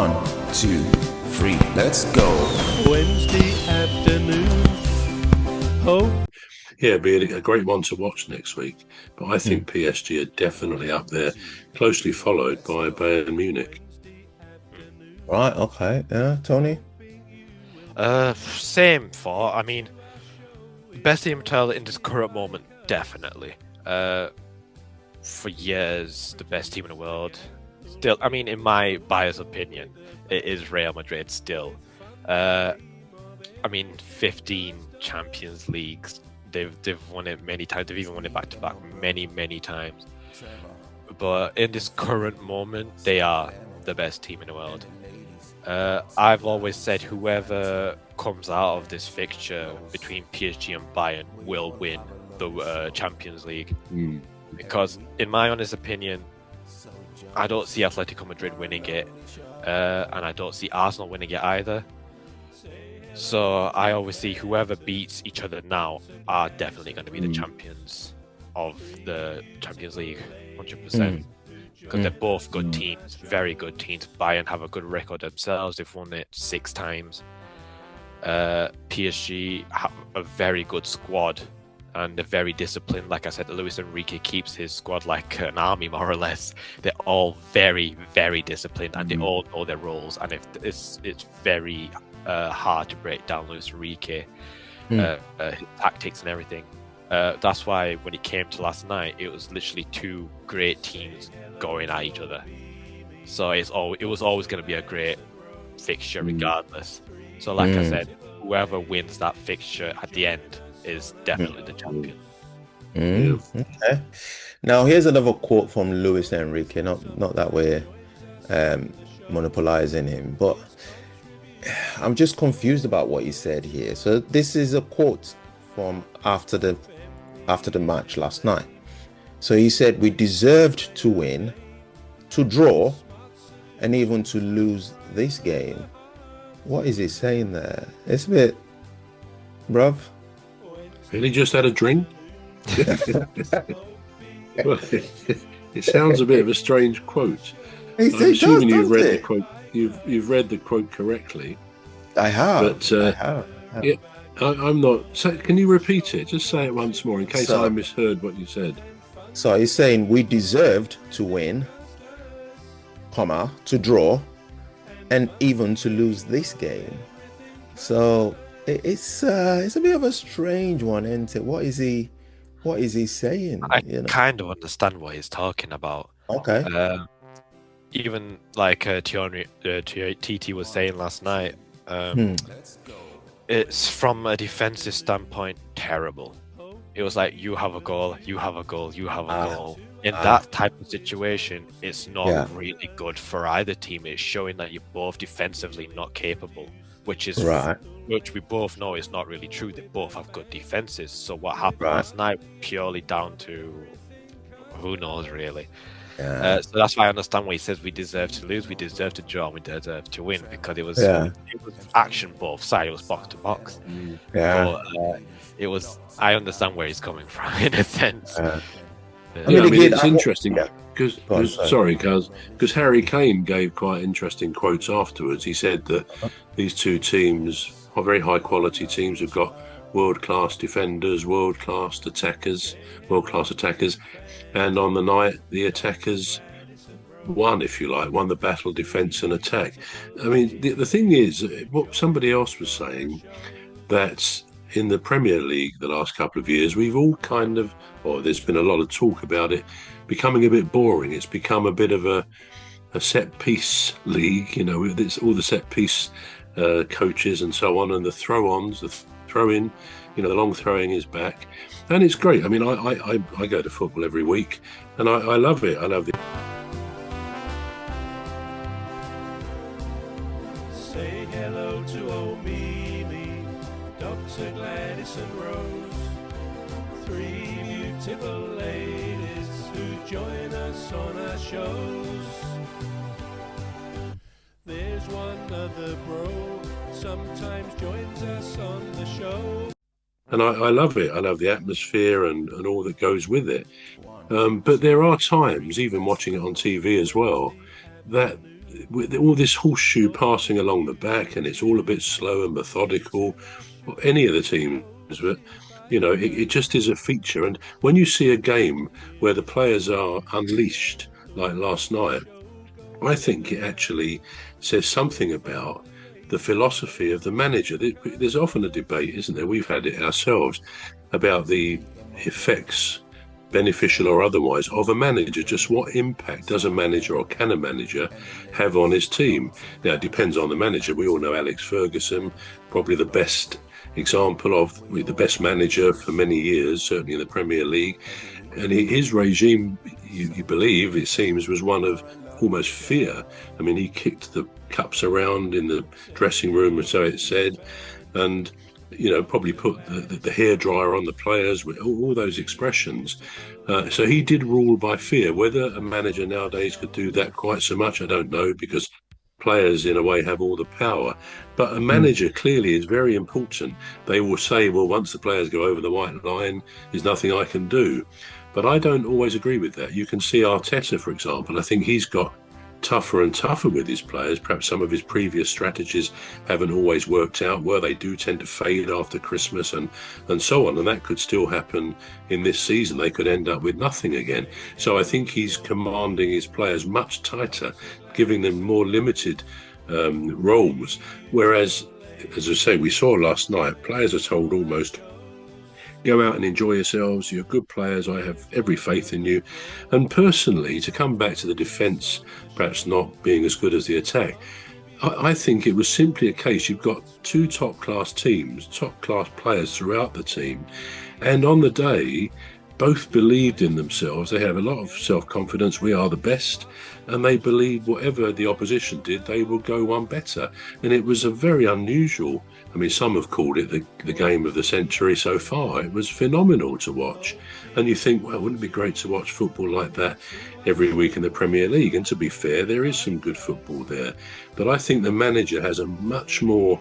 1, 2, 3, let's go. Wednesday afternoon. Oh. Yeah, it'd be a great one to watch next week. But I think PSG are definitely up there, closely followed by Bayern Munich. Right, okay. Yeah, Tony? Same thought. I mean, best team tell in this current moment, definitely. For years, the best team in the world. Still, I mean, in my biased opinion, it is Real Madrid still. I mean, 15 Champions Leagues. They've won it many times. They've even won it back to back many times. But in this current moment, they are the best team in the world. I've always said whoever comes out of this fixture between PSG and Bayern will win the Champions League. Because, in my honest opinion, I don't see Atletico Madrid winning it, and I don't see Arsenal winning it either. So I always see whoever beats each other now are definitely going to be the champions of the Champions League, 100%. Because they're both good teams, very good teams. Bayern have a good record themselves. They've won it 6 times. PSG have a very good squad, and they're very disciplined. Like I said, Luis Enrique keeps his squad like an army, more or less. They're all very disciplined, and they all know their roles. And it's very hard to break down Luis Enrique, his tactics and everything. That's why when it came to last night, it was literally 2 great teams going at each other. So it was always going to be a great fixture regardless. So like I said, whoever wins that fixture at the end is definitely the champion. Okay. Now here's another quote from Luis Enrique. Not that we're monopolizing him, but I'm just confused about what he said here. So this is a quote from after the match last night. So he said, "We deserved to win, to draw, and even to lose this game." What is he saying there? It's a bit, bruv. Really, just had a drink? Well, it sounds a bit of a strange quote. I'm assuming you've read the quote. You've read the quote correctly. I have. But I have. Yeah, I'm not. So can you repeat it? Just say it once more in case I misheard what you said. So he's saying we deserved to win, comma, to draw, and even to lose this game. So it's a bit of a strange one, isn't it? What is he saying? I kind of understand what he's talking about. Okay. Even like TT was saying last night, it's from a defensive standpoint terrible. It was like you have a goal, you have a goal, you have a goal. In that type of situation, it's not really good for either team. It's showing that you're both defensively not capable, which is which we both know is not really true. They both have good defenses. So what happened last night purely down to who knows really. So that's why I understand what he says. We deserve to lose, we deserve to draw, we deserve to win, because it was action both sides. It was box to box. But, it was. I understand where he's coming from in a sense. It's interesting because Harry Kane gave quite interesting quotes afterwards. He said that these two teams are very high quality teams. Have got world-class defenders, world-class attackers, and on the night the attackers won, if you like, won the battle, defence and attack. I mean, the thing is, what somebody else was saying, that in the Premier League the last couple of years, we've all kind of, or there's been a lot of talk about it becoming a bit boring. It's become a bit of a set-piece league, you know, it's all the set-piece coaches and so on, and the throw-ons, the throw-in, you know, the long throwing is back. And it's great. I mean, I go to football every week, and I love it. I love the... Say hello to old Mimi, Dr. Gladys and Rose, 3 beautiful ladies who join us on our shows. There's one other bro, sometimes joins us on the show. And I love it. I love the atmosphere and all that goes with it. But there are times, even watching it on TV as well, that with all this horseshoe passing along the back, and it's all a bit slow and methodical, or any of the teams, but it just is a feature. And when you see a game where the players are unleashed, like last night, I think it actually says something about the philosophy of the manager. There's often a debate, isn't there? We've had it ourselves about the effects, beneficial or otherwise, of a manager. Just what impact does a manager, or can a manager, have on his team? Now, it depends on the manager. We all know Alex Ferguson, probably the best example of the best manager for many years, certainly in the Premier League. And his regime, you believe, it seems, was one of almost fear. I mean, he kicked the cups around in the dressing room, or so it said, and probably put the hairdryer on the players, with all those expressions. So he did rule by fear. Whether a manager nowadays could do that quite so much, I don't know, because players in a way have all the power. But a manager clearly is very important. They will say, well, once the players go over the white line, there's nothing I can do. But I don't always agree with that. You can see Arteta, for example. I think he's got tougher and tougher with his players. Perhaps some of his previous strategies haven't always worked out, where they do tend to fade after Christmas and so on. And that could still happen in this season. They could end up with nothing again. So I think he's commanding his players much tighter, giving them more limited roles. Whereas, as I say, we saw last night, players are told almost, go out and enjoy yourselves. You're good players. I have every faith in you. And personally, to come back to the defence perhaps not being as good as the attack, I think it was simply a case, you've got two top-class teams, top-class players throughout the team. And on the day, both believed in themselves. They have a lot of self-confidence. We are the best. And they believe whatever the opposition did, they will go one better. And it was a very unusual, I mean, some have called it the game of the century so far. It was phenomenal to watch. And you think, well, wouldn't it be great to watch football like that every week in the Premier League? And to be fair, there is some good football there. But I think the manager has a much more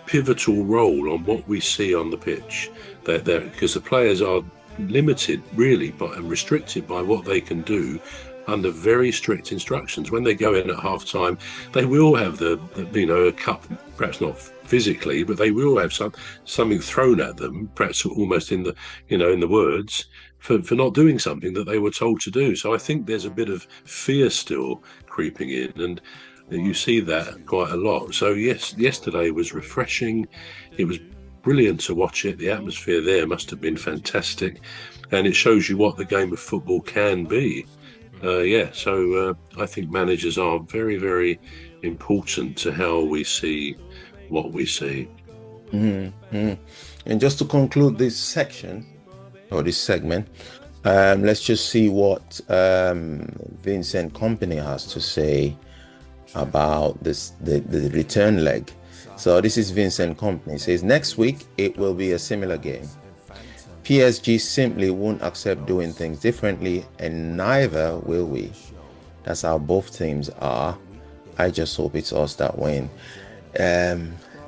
pivotal role on what we see on the pitch, because the players are limited really and restricted by what they can do under very strict instructions. When they go in at half time, they will have a cup, perhaps not physically, but they will have something thrown at them, perhaps almost in the words, for not doing something that they were told to do. So I think there's a bit of fear still creeping in, and you see that quite a lot. So yes, yesterday was refreshing. It was brilliant to watch it. The atmosphere there must have been fantastic, and it shows you what the game of football can be. So I think managers are very, very important to how we see what we see. Mm-hmm. And just to conclude this section, or this segment, let's just see what Vincent Kompany has to say about the return leg. So this is Vincent Kompany. He says, next week it will be a similar game. PSG simply won't accept doing things differently, and neither will we. That's how both teams are. I just hope it's us that win.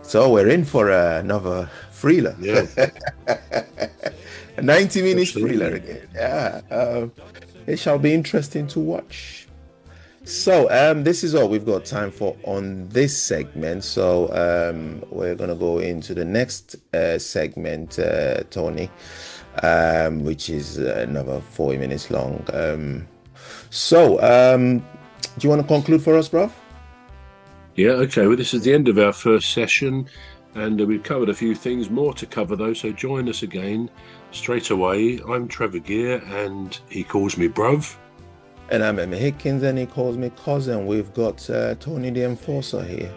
So we're in for another thriller. Yeah. 90 minutes Absolutely. thriller again. Yeah. It shall be interesting to watch. So this is all we've got time for on this segment. So we're going to go into the next segment, Tony, which is another 40 minutes long. Do you want to conclude for us, bro? Yeah, okay. Well, this is the end of our first session, and we've covered a few things more to cover, though. So join us again straight away. I'm Trevor Gear, and he calls me Bruv. And I'm Emmy Hikins, and he calls me cousin. We've got Tony the Enforcer here.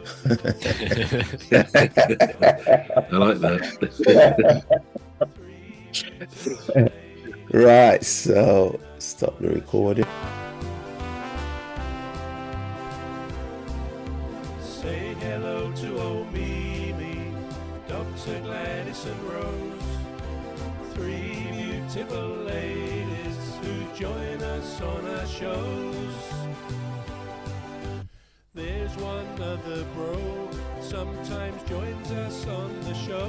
I like that. Right, so stop the recording. Say hello to old Mimi, Dr. Gladys and Rose, three beautiful ladies who join us on our shows. There's one other bro, sometimes joins us on the show.